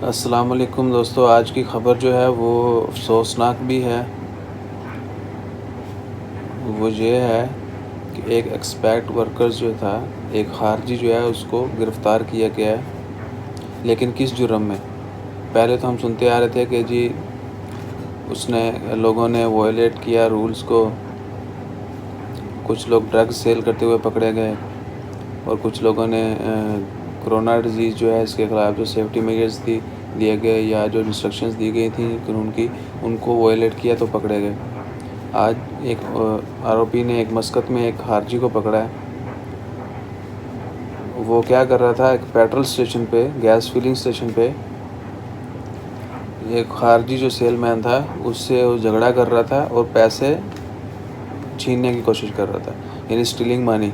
السلام علیکم دوستو، آج کی خبر جو ہے وہ افسوسناک بھی ہے۔ وہ یہ ہے کہ ایک ایکسپیکٹ ورکر جو تھا، ایک خارجی جو ہے اس کو گرفتار کیا گیا ہے، لیکن کس جرم میں؟ پہلے تو ہم سنتے آ رہے تھے کہ جی اس نے لوگوں نے وائلیٹ کیا رولز کو، کچھ لوگ ڈرگز سیل کرتے ہوئے پکڑے گئے، اور کچھ لوگوں نے کرونا ڈیزیز جو ہے اس کے خلاف جو سیفٹی میجرز دیے گئے یا جو انسٹرکشنز دی گئی تھیں قانون کی، ان کو وائلیٹ کیا تو پکڑے گئے۔ آج ایک آروپی نے ایک مسقط میں ایک خارجی کو پکڑا ہے۔ وہ کیا کر رہا تھا، ایک پیٹرول اسٹیشن پہ، گیس فلنگ اسٹیشن پہ، ایک خارجی جو سیل مین تھا اس سے وہ جھگڑا کر رہا تھا اور پیسے چھیننے کی کوشش کر رہا تھا، یعنی اسٹیلنگ مانی۔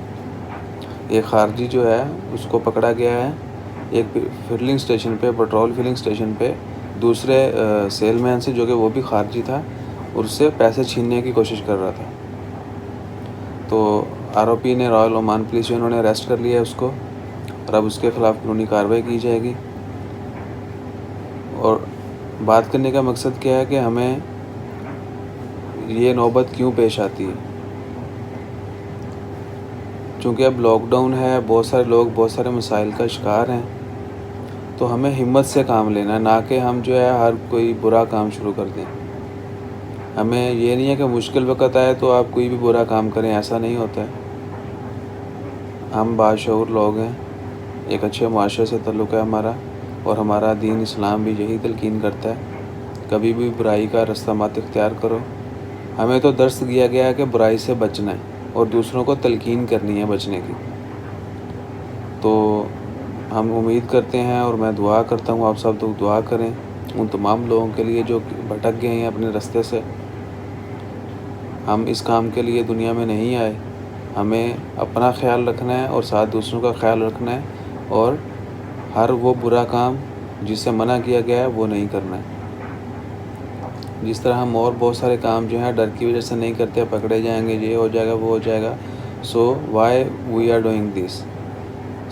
ایک خارجی جو ہے اس کو پکڑا گیا ہے ایک فلنگ اسٹیشن پہ، پیٹرول فلنگ اسٹیشن پہ، دوسرے سیل مین سے جو کہ وہ بھی خارجی تھا، اور اس سے پیسے چھیننے کی کوشش کر رہا تھا۔ تو آروپی نے رائل عمان پولیس انہوں نے اریسٹ کر لیا ہے اس کو، اور اب اس کے خلاف قانونی کارروائی کی جائے گی۔ اور بات کرنے کا مقصد کیا ہے کہ ہمیں یہ نوبت کیوں پیش آتی ہے؟ چونکہ اب لاک ڈاؤن ہے، بہت سارے لوگ بہت سارے مسائل کا شکار ہیں، تو ہمیں ہمت سے کام لینا ہے، نہ کہ ہم جو ہے ہر کوئی برا کام شروع کر دیں۔ ہمیں یہ نہیں ہے کہ مشکل وقت آئے تو آپ کوئی بھی برا کام کریں، ایسا نہیں ہوتا ہے۔ ہم باشعور لوگ ہیں، ایک اچھے معاشرے سے تعلق ہے ہمارا، اور ہمارا دین اسلام بھی یہی تلقین کرتا ہے، کبھی بھی برائی کا رستہ مت اختیار کرو۔ ہمیں تو درس دیا گیا ہے کہ برائی سے بچنا ہے اور دوسروں کو تلقین کرنی ہے بچنے کی۔ تو ہم امید کرتے ہیں، اور میں دعا کرتا ہوں آپ سب لوگ دعا کریں ان تمام لوگوں کے لیے جو بھٹک گئے ہیں اپنے رستے سے۔ ہم اس کام کے لیے دنیا میں نہیں آئے، ہمیں اپنا خیال رکھنا ہے اور ساتھ دوسروں کا خیال رکھنا ہے، اور ہر وہ برا کام جس سے منع کیا گیا ہے وہ نہیں کرنا ہے۔ جس طرح ہم اور بہت سارے کام جو ہیں ڈر کی وجہ سے نہیں کرتے، پکڑے جائیں گے، یہ ہو جائے گا، وہ ہو جائے گا، so why we are doing this.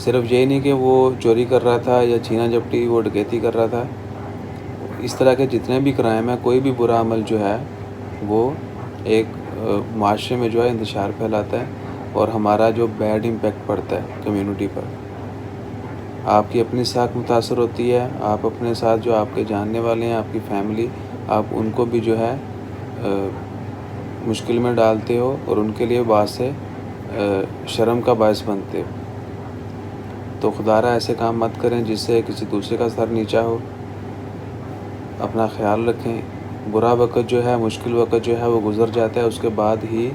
صرف یہی نہیں کہ وہ چوری کر رہا تھا یا چھینا جھپٹی وہ ڈکیتی کر رہا تھا، اس طرح کے جتنے بھی کرائم ہیں، کوئی بھی برا عمل جو ہے وہ ایک معاشرے میں جو ہے انتشار پھیلاتا ہے، اور ہمارا جو بیڈ امپیکٹ پڑتا ہے کمیونٹی پر۔ آپ کی اپنی ساکھ متاثر ہوتی ہے، آپ اپنے ساتھ جو آپ کے جاننے والے ہیں، آپ کی فیملی، آپ ان کو بھی جو ہے مشکل میں ڈالتے ہو، اور ان کے لیے باعث شرم کا باعث بنتے ہو۔ تو خدا را ایسے کام مت کریں جس سے کسی دوسرے کا سر نیچا ہو۔ اپنا خیال رکھیں، برا وقت جو ہے، مشکل وقت جو ہے وہ گزر جاتا ہے، اس کے بعد ہی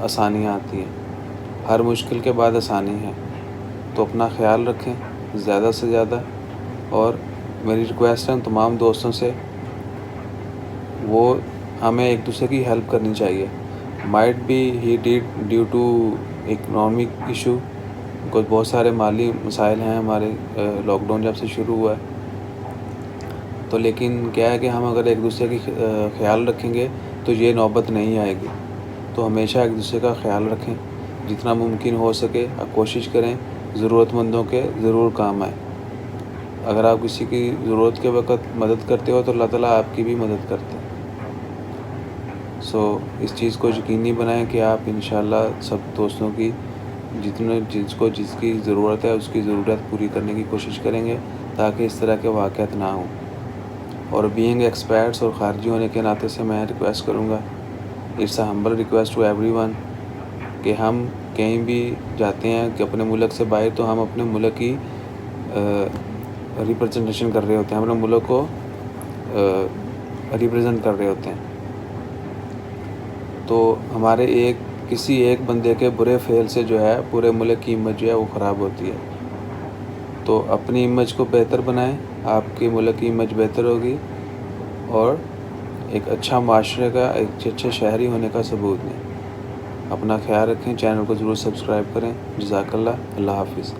آسانیاں آتی ہیں۔ ہر مشکل کے بعد آسانی ہے، تو اپنا خیال رکھیں زیادہ سے زیادہ۔ اور میری ریکویسٹ ہے ان تمام دوستوں سے، وہ ہمیں ایک دوسرے کی ہیلپ کرنی چاہیے۔ Might be he dead due to economic issue, کچھ بہت سارے مالی مسائل ہیں ہمارے، لاک ڈاؤن جب سے شروع ہوا ہے، تو لیکن کیا ہے کہ ہم اگر ایک دوسرے کی خیال رکھیں گے تو یہ نوبت نہیں آئے گی۔ تو ہمیشہ ایک دوسرے کا خیال رکھیں، جتنا ممکن ہو سکے کوشش کریں ضرورت مندوں کے ضرور کام آئے۔ اگر آپ کسی کی ضرورت کے وقت مدد کرتے ہو تو اللہ تعالیٰ آپ کی بھی مدد کرتے ہیں۔ اس چیز کو یقینی بنائیں کہ آپ انشاءاللہ سب دوستوں کی جس کی ضرورت ہے اس کی ضرورت پوری کرنے کی کوشش کریں گے، تاکہ اس طرح کے واقعات نہ ہوں۔ اور بینگ ایکسپرٹس اور خارجی ہونے کے ناطے سے میں ریکویسٹ کروں گا، it's a humble request to everyone, کہ ہم کہیں بھی جاتے ہیں کہ اپنے ملک سے باہر، تو ہم اپنے ملک کی ریپرزنٹیشن کر رہے ہوتے ہیں، اپنے ملک کو ریپرزنٹ کر رہے ہوتے ہیں۔ تو ہمارے کسی ایک بندے کے برے فعل سے جو ہے پورے ملک کی امیج جو ہے وہ خراب ہوتی ہے۔ تو اپنی امیج کو بہتر بنائیں، آپ کے ملک کی امیج بہتر ہوگی، اور ایک اچھا معاشرے کا، ایک اچھے شہری ہونے کا ثبوت دیں۔ اپنا خیال رکھیں، چینل کو ضرور سبسکرائب کریں۔ جزاک اللہ، اللہ حافظ۔